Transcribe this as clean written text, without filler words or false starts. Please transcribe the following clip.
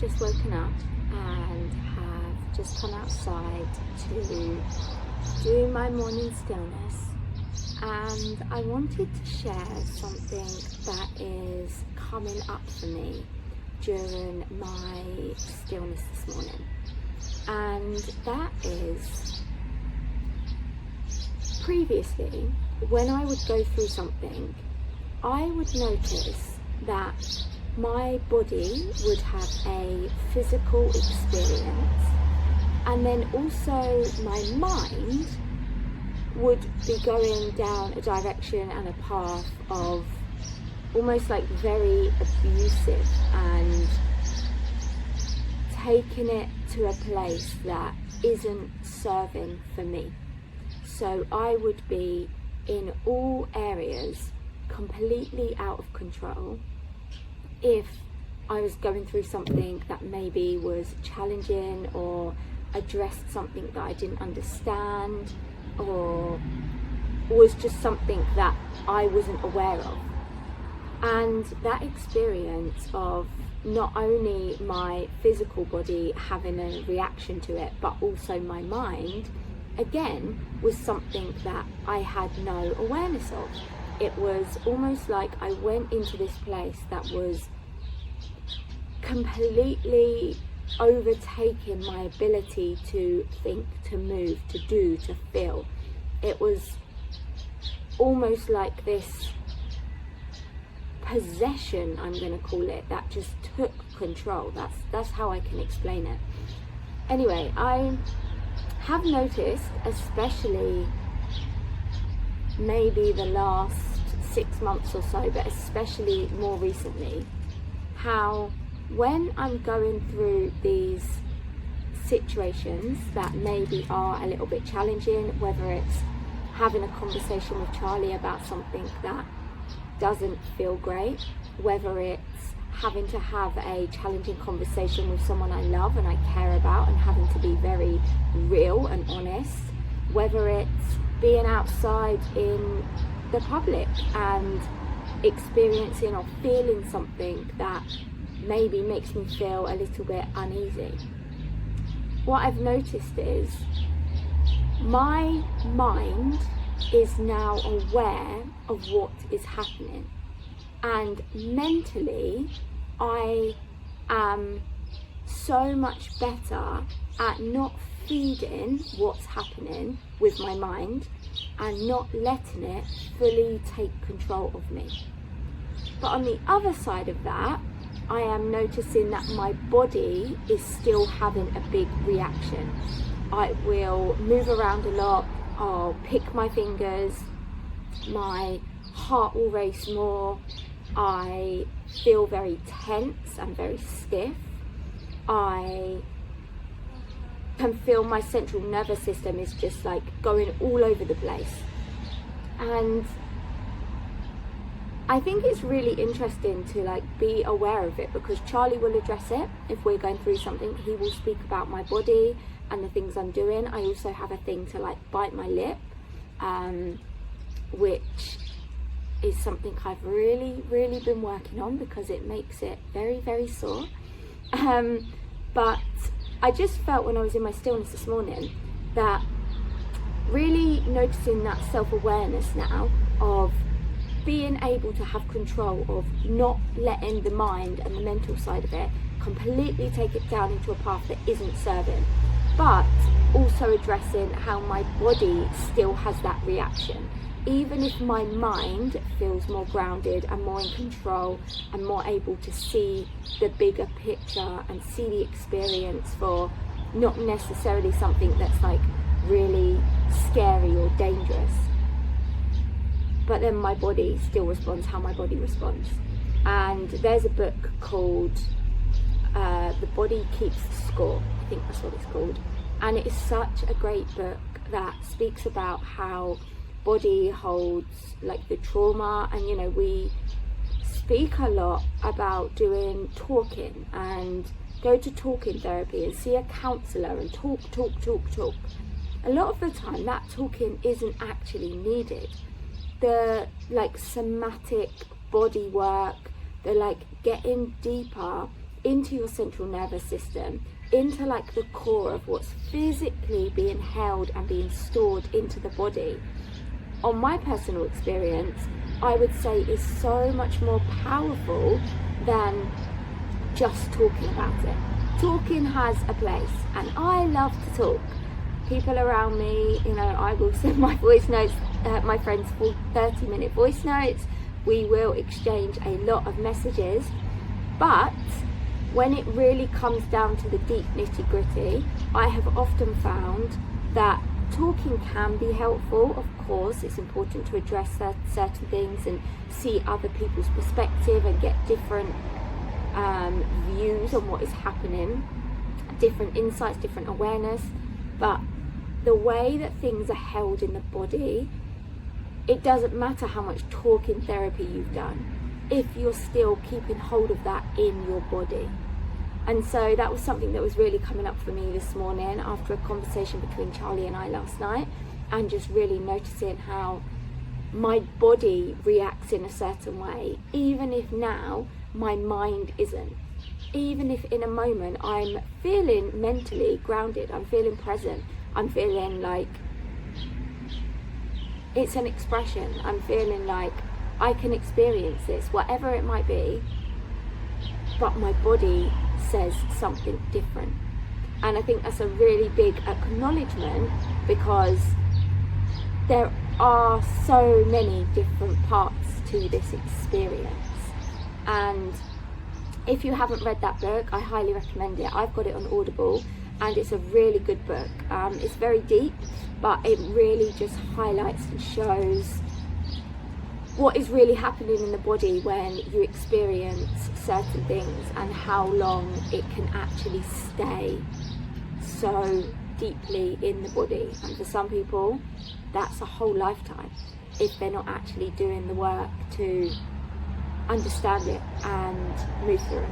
just woken up and have just come outside to do my morning stillness, and I wanted to share something that is coming up for me during my stillness this morning, and that is previously when I would go through something, I would notice that my body would have a physical experience, and then also my mind would be going down a direction and a path of almost like very abusive and taking it to a place that isn't serving for me. So I would be in all areas completely out of control. If I was going through something that maybe was challenging or addressed something that I didn't understand, or was just something that I wasn't aware of. And that experience of not only my physical body having a reaction to it, but also my mind, again, was something that I had no awareness of. It was almost like I went into this place that was completely overtaking my ability to think, to move, to do, to feel. It was almost like this possession, I'm going to call it, that just took control. That's how I can explain it. Anyway, I have noticed, especially maybe the last 6 months or so, but especially more recently, how when I'm going through these situations that maybe are a little bit challenging, whether it's having a conversation with Charlie about something that doesn't feel great, whether it's having to have a challenging conversation with someone I love and I care about and having to be very real and honest, whether it's being outside in the public and experiencing or feeling something that maybe makes me feel a little bit uneasy. What I've noticed is my mind is now aware of what is happening, and mentally I am so much better at not feeding what's happening with my mind and not letting it fully take control of me. But on the other side of that, I am noticing that my body is still having a big reaction. I will move around a lot, I'll pick my fingers, my heart will race more, I feel very tense and very stiff, I can feel my central nervous system is just like going all over the place. And I think it's really interesting to like be aware of it, because Charlie will address it if we're going through something. He will speak about my body and the things I'm doing. I also have a thing to like bite my lip, which is something I've really been working on because it makes it very, very sore. But I just felt when I was in my stillness this morning that really noticing that self-awareness now of being able to have control of not letting the mind and the mental side of it completely take it down into a path that isn't serving, but also addressing how my body still has that reaction. Even if my mind feels more grounded and more in control and more able to see the bigger picture and see the experience for not necessarily something that's like really scary or dangerous, but then my body still responds how my body responds. And there's a book called The Body Keeps Score, I think that's what it's called, and it is such a great book that speaks about how body holds like the trauma. And you know, we speak a lot about doing talking and go to talking therapy and see a counsellor and talk. A lot of the time that talking isn't actually needed. The like somatic body work, the like getting deeper into your central nervous system, into like the core of what's physically being held and being stored into the body, on my personal experience, I would say is so much more powerful than just talking about it. Talking has a place, and I love to talk. People around me, you know, I will send my voice notes, my friends, for 30-minute voice notes. We will exchange a lot of messages, but when it really comes down to the deep nitty-gritty, I have often found that talking can be helpful. Of course, it's important to address certain things and see other people's perspective and get different views on what is happening, different insights, different awareness. But the way that things are held in the body, it doesn't matter how much talking therapy you've done if you're still keeping hold of that in your body. And so that was something that was really coming up for me this morning after a conversation between Charlie and I last night, and just really noticing how my body reacts in a certain way, even if now my mind isn't. Even if in a moment I'm feeling mentally grounded, I'm feeling present, I'm feeling like it's an expression, I'm feeling like I can experience this, whatever it might be, but my body says something different. And I think that's a really big acknowledgement, because there are so many different parts to this experience. And if you haven't read that book, I highly recommend it. I've got it on Audible, and it's a really good book. It's very deep, but it really just highlights and shows what is really happening in the body when you experience certain things, and how long it can actually stay so deeply in the body. And for some people, that's a whole lifetime if they're not actually doing the work to understand it and move through it.